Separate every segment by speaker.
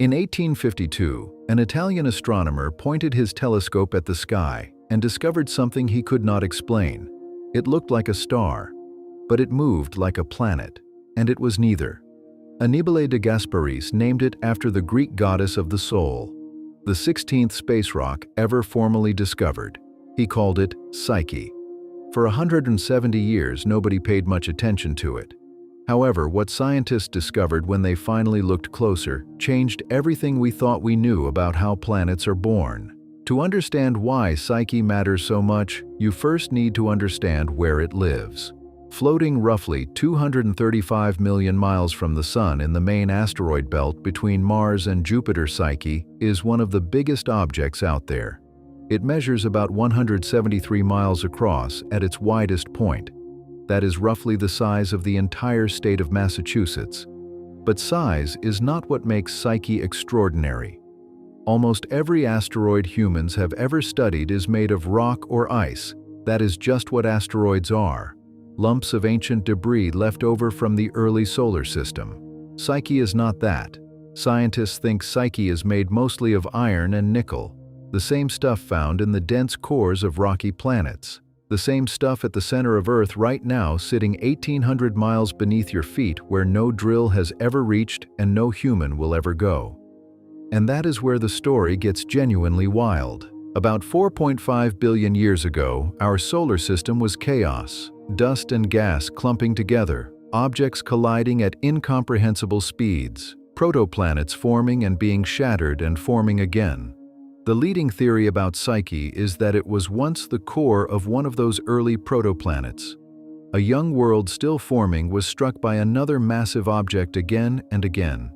Speaker 1: In 1852, an Italian astronomer pointed his telescope at the sky and discovered something he could not explain. It looked like a star, but it moved like a planet, and it was neither. Annibale de Gasparis named it after the Greek goddess of the soul, the 16th space rock ever formally discovered. He called it Psyche. For 170 years, nobody paid much attention to it. However, what scientists discovered when they finally looked closer changed everything we thought we knew about how planets are born. To understand why Psyche matters so much, you first need to understand where it lives. Floating roughly 235 million miles from the Sun in the main asteroid belt between Mars and Jupiter, Psyche is one of the biggest objects out there. It measures about 173 miles across at its widest point. That is roughly the size of the entire state of Massachusetts. But size is not what makes Psyche extraordinary. Almost every asteroid humans have ever studied is made of rock or ice. That is just what asteroids are. Lumps of ancient debris left over from the early solar system. Psyche is not that. Scientists think Psyche is made mostly of iron and nickel, the same stuff found in the dense cores of rocky planets. The same stuff at the center of Earth right now, sitting 1,800 miles beneath your feet, where no drill has ever reached and no human will ever go. And that is where the story gets genuinely wild. About 4.5 billion years ago, our solar system was chaos. Dust and gas clumping together, objects colliding at incomprehensible speeds, protoplanets forming and being shattered and forming again. The leading theory about Psyche is that it was once the core of one of those early protoplanets. A young world still forming was struck by another massive object again and again.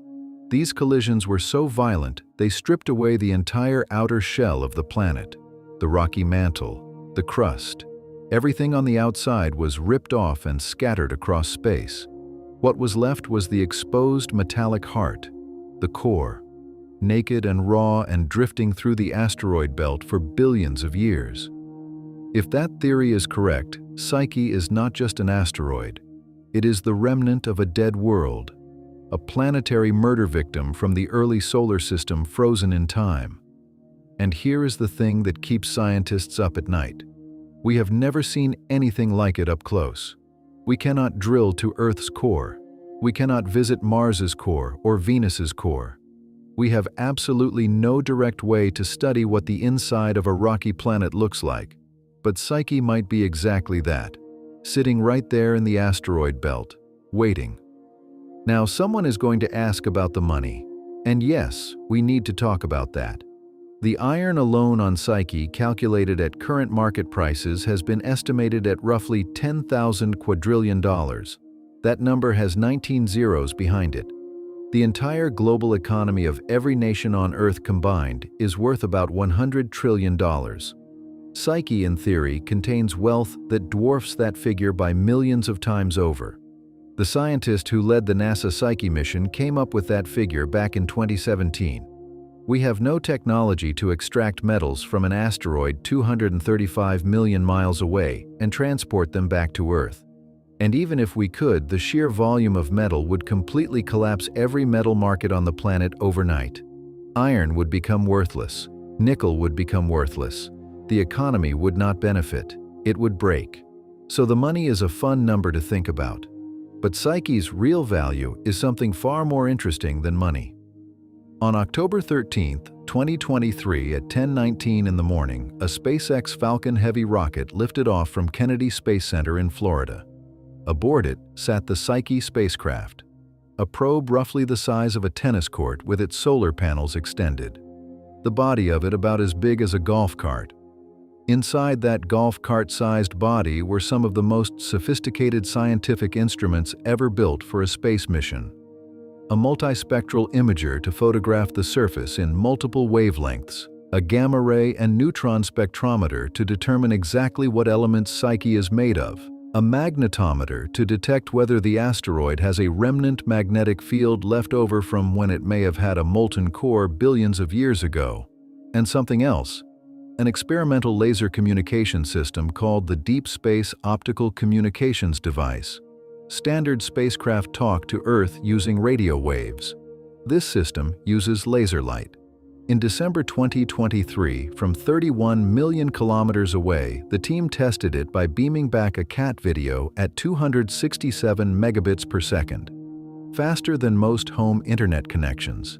Speaker 1: These collisions were so violent, they stripped away the entire outer shell of the planet. The rocky mantle, the crust, everything on the outside was ripped off and scattered across space. What was left was the exposed metallic heart, the core, naked and raw and drifting through the asteroid belt for billions of years. If that theory is correct, Psyche is not just an asteroid. It is the remnant of a dead world, a planetary murder victim from the early solar system frozen in time. And here is the thing that keeps scientists up at night. We have never seen anything like it up close. We cannot drill to Earth's core. We cannot visit Mars's core or Venus's core. We have absolutely no direct way to study what the inside of a rocky planet looks like. But Psyche might be exactly that, sitting right there in the asteroid belt, waiting. Now, someone is going to ask about the money. And yes, we need to talk about that. The iron alone on Psyche, calculated at current market prices, has been estimated at roughly $10,000 quadrillion. That number has 19 zeros behind it. The entire global economy of every nation on Earth combined is worth about $100 trillion. Psyche, in theory, contains wealth that dwarfs that figure by millions of times over. The scientist who led the NASA Psyche mission came up with that figure back in 2017. We have no technology to extract metals from an asteroid 235 million miles away and transport them back to Earth. And even if we could, the sheer volume of metal would completely collapse every metal market on the planet overnight. Iron would become worthless. Nickel would become worthless. The economy would not benefit. It would break. So the money is a fun number to think about. But Psyche's real value is something far more interesting than money. On October 13, 2023 at 10:19 in the morning, a SpaceX Falcon Heavy rocket lifted off from Kennedy Space Center in Florida. Aboard it sat the Psyche spacecraft, a probe roughly the size of a tennis court with its solar panels extended. The body of it about as big as a golf cart. Inside that golf cart-sized body were some of the most sophisticated scientific instruments ever built for a space mission. A multispectral imager to photograph the surface in multiple wavelengths, a gamma ray and neutron spectrometer to determine exactly what elements Psyche is made of, a magnetometer to detect whether the asteroid has a remnant magnetic field left over from when it may have had a molten core billions of years ago, and something else, an experimental laser communication system called the Deep Space Optical Communications Device. Standard spacecraft talk to Earth using radio waves. This system uses laser light. In December 2023, from 31 million kilometers away, the team tested it by beaming back a cat video at 267 megabits per second, faster than most home internet connections.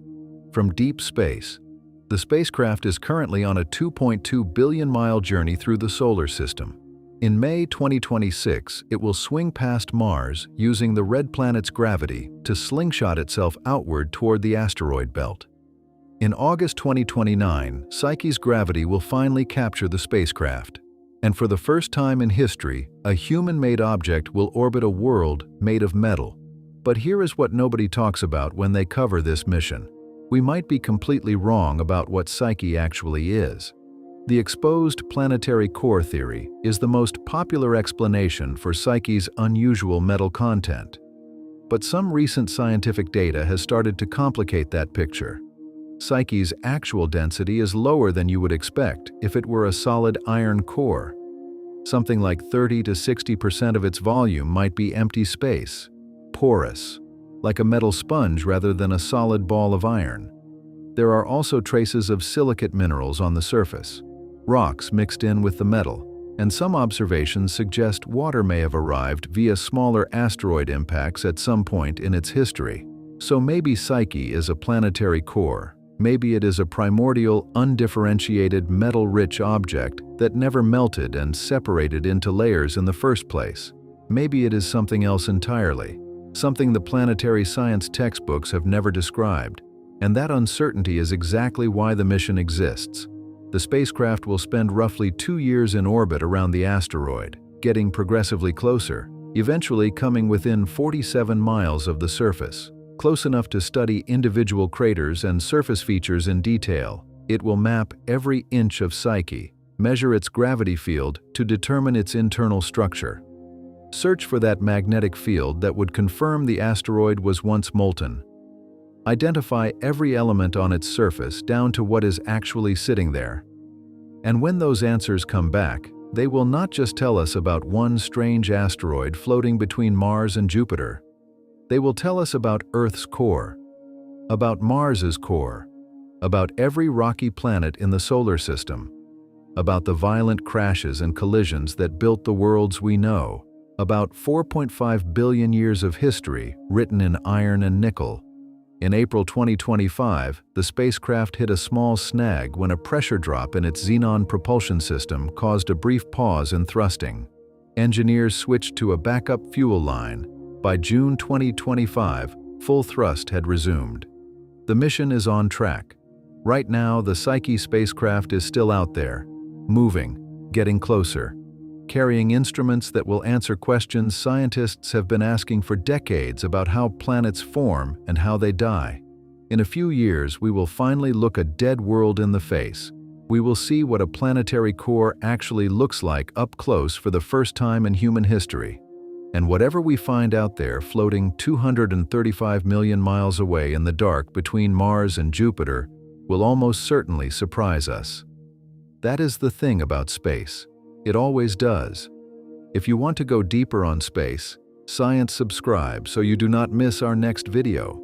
Speaker 1: From deep space, the spacecraft is currently on a 2.2 billion-mile journey through the solar system. In May 2026, it will swing past Mars using the red planet's gravity to slingshot itself outward toward the asteroid belt. In August 2029, Psyche's gravity will finally capture the spacecraft. And for the first time in history, a human-made object will orbit a world made of metal. But here is what nobody talks about when they cover this mission. We might be completely wrong about what Psyche actually is. The exposed planetary core theory is the most popular explanation for Psyche's unusual metal content. But some recent scientific data has started to complicate that picture. Psyche's actual density is lower than you would expect if it were a solid iron core. Something like 30 to 60% of its volume might be empty space, porous, like a metal sponge rather than a solid ball of iron. There are also traces of silicate minerals on the surface, rocks mixed in with the metal, and some observations suggest water may have arrived via smaller asteroid impacts at some point in its history. So maybe Psyche is a planetary core. Maybe it is a primordial, undifferentiated, metal-rich object that never melted and separated into layers in the first place. Maybe it is something else entirely, something the planetary science textbooks have never described. And that uncertainty is exactly why the mission exists. The spacecraft will spend roughly 2 years in orbit around the asteroid, getting progressively closer, eventually coming within 47 miles of the surface. Close enough to study individual craters and surface features in detail. It will map every inch of Psyche, measure its gravity field to determine its internal structure. Search for that magnetic field that would confirm the asteroid was once molten. Identify every element on its surface down to what is actually sitting there. And when those answers come back, they will not just tell us about one strange asteroid floating between Mars and Jupiter. They will tell us about Earth's core, about Mars's core, about every rocky planet in the solar system, about the violent crashes and collisions that built the worlds we know, about 4.5 billion years of history written in iron and nickel. In April 2025, the spacecraft hit a small snag when a pressure drop in its xenon propulsion system caused a brief pause in thrusting. Engineers switched to a backup fuel line. By June 2025, full thrust had resumed. The mission is on track. Right now, the Psyche spacecraft is still out there, moving, getting closer, carrying instruments that will answer questions scientists have been asking for decades about how planets form and how they die. In a few years, we will finally look a dead world in the face. We will see what a planetary core actually looks like up close for the first time in human history. And whatever we find out there floating 235 million miles away in the dark between Mars and Jupiter will almost certainly surprise us. That is the thing about space. It always does. If you want to go deeper on space, science subscribe so you do not miss our next video.